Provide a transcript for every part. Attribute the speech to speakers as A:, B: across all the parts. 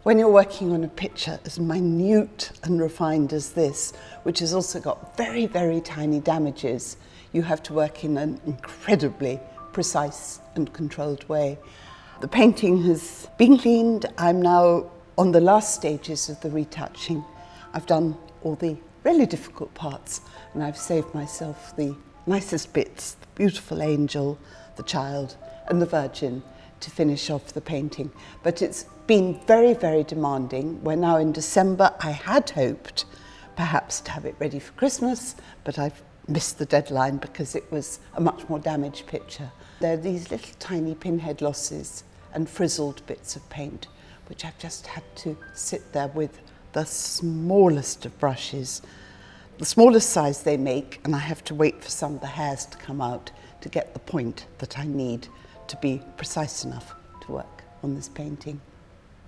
A: When you're working on a picture as minute and refined as this, which has also got very, very tiny damages, you have to work in an incredibly precise and controlled way. The painting has been cleaned. I'm now on the last stages of the retouching. I've done all the really difficult parts, and I've saved myself the nicest bits, the beautiful angel, the child, and the Virgin, to finish off the painting. But it's been very, very demanding. We're now in December. I had hoped perhaps to have it ready for Christmas, but I've missed the deadline because it was a much more damaged picture. There are these little tiny pinhead losses and frizzled bits of paint, which I've just had to sit there with the smallest of brushes, the smallest size they make, and I have to wait for some of the hairs to come out to get the point that I need to be precise enough to work on this painting.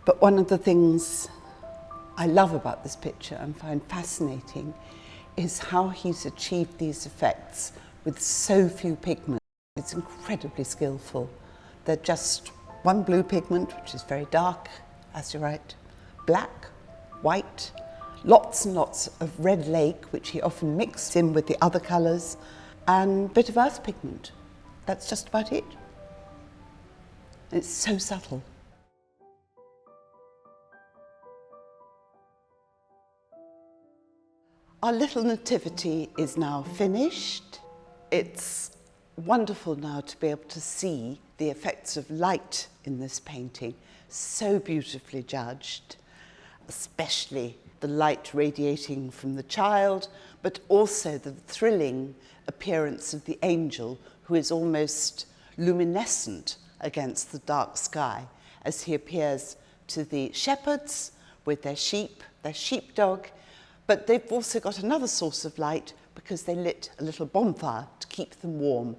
A: But one of the things I love about this picture and find fascinating is how he's achieved these effects with so few pigments. It's incredibly skillful. They're just one blue pigment, which is very dark, azurite, black, white, lots and lots of red lake, which he often mixed in with the other colours, and a bit of earth pigment. That's just about it. It's so subtle. Our little nativity is now finished. It's wonderful now to be able to see the effects of light in this painting, so beautifully judged, especially the light radiating from the child, but also the thrilling appearance of the angel, who is almost luminescent against the dark sky as he appears to the shepherds with their sheep, their sheepdog, but they've also got another source of light because they lit a little bonfire to keep them warm.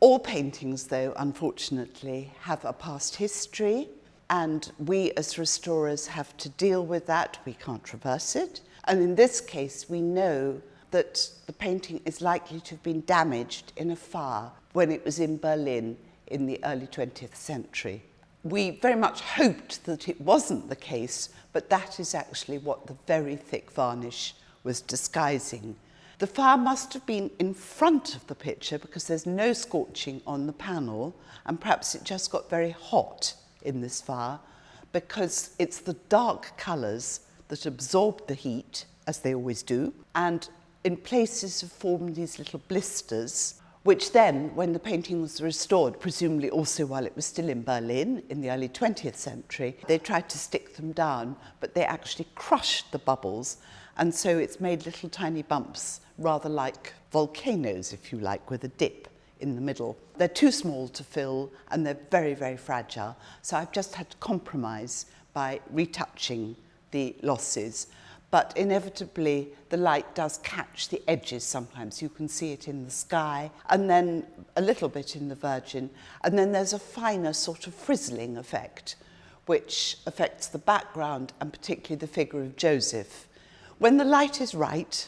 A: All paintings, though, unfortunately, have a past history, and we as restorers have to deal with that. We can't reverse it. And in this case, we know that the painting is likely to have been damaged in a fire when it was in Berlin in the early 20th century. We very much hoped that it wasn't the case, but that is actually what the very thick varnish was disguising. The fire must have been in front of the picture because there's no scorching on the panel, and perhaps it just got very hot in this fire because it's the dark colours that absorb the heat, as they always do, and in places have formed these little blisters, which then, when the painting was restored, presumably also while it was still in Berlin in the early 20th century, they tried to stick them down, but they actually crushed the bubbles, and so it's made little tiny bumps, rather like volcanoes, if you like, with a dip in the middle. They're too small to fill, and they're very, very fragile, so I've just had to compromise by retouching the losses. But inevitably, the light does catch the edges sometimes. You can see it in the sky, and then a little bit in the Virgin. And then there's a finer sort of frizzling effect, which affects the background and particularly the figure of Joseph. When the light is right,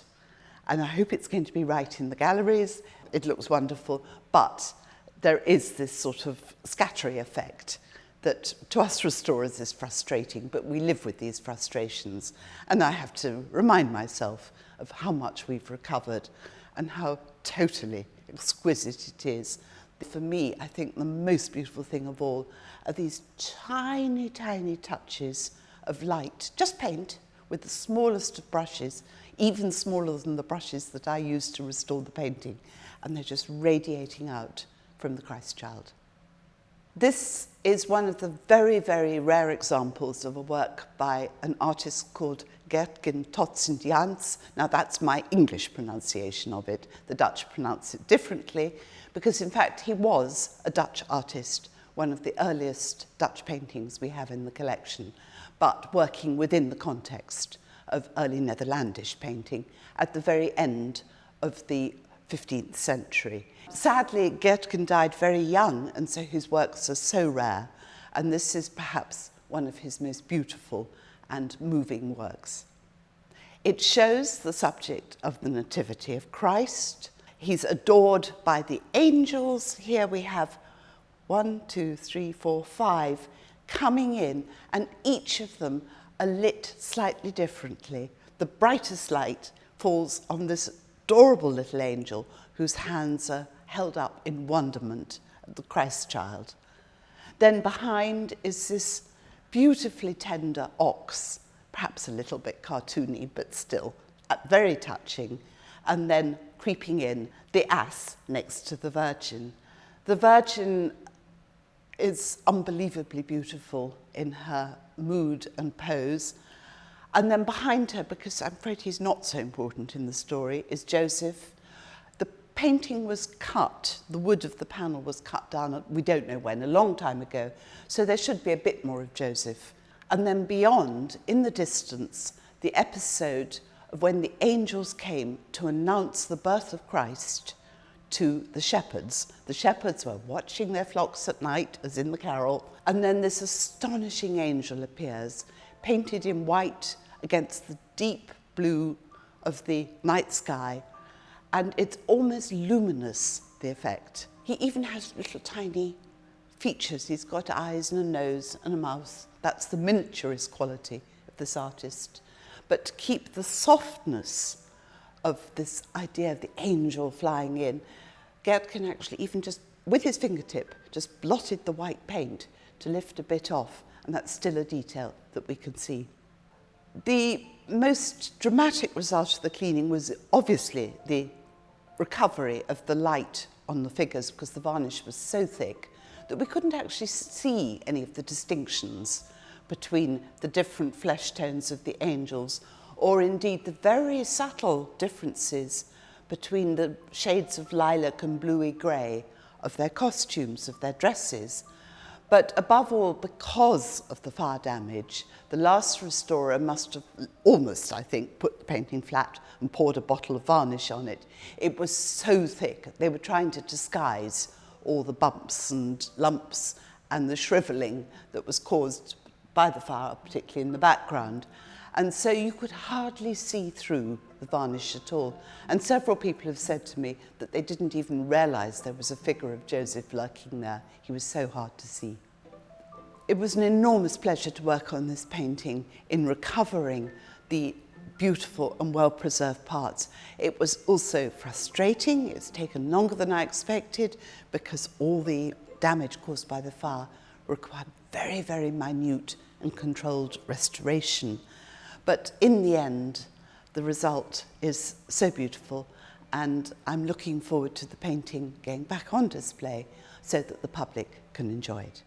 A: and I hope it's going to be right in the galleries, it looks wonderful, but there is this sort of scattery effect that to us restorers is frustrating, but we live with these frustrations. And I have to remind myself of how much we've recovered and how totally exquisite it is. For me, I think the most beautiful thing of all are these tiny, tiny touches of light, just paint with the smallest of brushes, even smaller than the brushes that I use to restore the painting, and they're just radiating out from the Christ child. This is one of the very, very rare examples of a work by an artist called Geertgen Sint Jans. Now that's my English pronunciation of it. The Dutch pronounce it differently because in fact he was a Dutch artist, one of the earliest Dutch paintings we have in the collection, but working within the context of early Netherlandish painting at the very end of the 15th century. Sadly, Geertgen died very young, and so his works are so rare, and this is perhaps one of his most beautiful and moving works. It shows the subject of the Nativity of Christ. He's adored by the angels. Here we have 1, 2, 3, 4, 5 coming in, and each of them are lit slightly differently. The brightest light falls on this adorable little angel whose hands are held up in wonderment at the Christ child. Then behind is this beautifully tender ox, perhaps a little bit cartoony, but still very touching. And then creeping in, the ass next to the Virgin. The Virgin is unbelievably beautiful in her mood and pose. And then behind her, because I'm afraid he's not so important in the story, is Joseph. The painting was cut, the wood of the panel was cut down, we don't know when, a long time ago, so there should be a bit more of Joseph. And then beyond, in the distance, the episode of when the angels came to announce the birth of Christ to the shepherds. The shepherds were watching their flocks at night, as in the carol, and then this astonishing angel appears, painted in white against the deep blue of the night sky, and it's almost luminous, the effect. He even has little tiny features. He's got eyes and a nose and a mouth. That's the miniaturist quality of this artist. But to keep the softness of this idea of the angel flying in, Geertgen actually even just, with his fingertip, just blotted the white paint to lift a bit off, and that's still a detail that we can see. The most dramatic result of the cleaning was obviously the recovery of the light on the figures, because the varnish was so thick that we couldn't actually see any of the distinctions between the different flesh tones of the angels, or indeed the very subtle differences between the shades of lilac and bluey grey of their costumes, of their dresses. But above all, because of the fire damage, the last restorer must have almost, I think, put the painting flat and poured a bottle of varnish on it. It was so thick. They were trying to disguise all the bumps and lumps and the shrivelling that was caused by the fire, particularly in the background. And so you could hardly see through the varnish at all. And several people have said to me that they didn't even realise there was a figure of Joseph lurking there. He was so hard to see. It was an enormous pleasure to work on this painting in recovering the beautiful and well-preserved parts. It was also frustrating. It's taken longer than I expected because all the damage caused by the fire required very, very minute and controlled restoration. But in the end, the result is so beautiful, and I'm looking forward to the painting going back on display so that the public can enjoy it.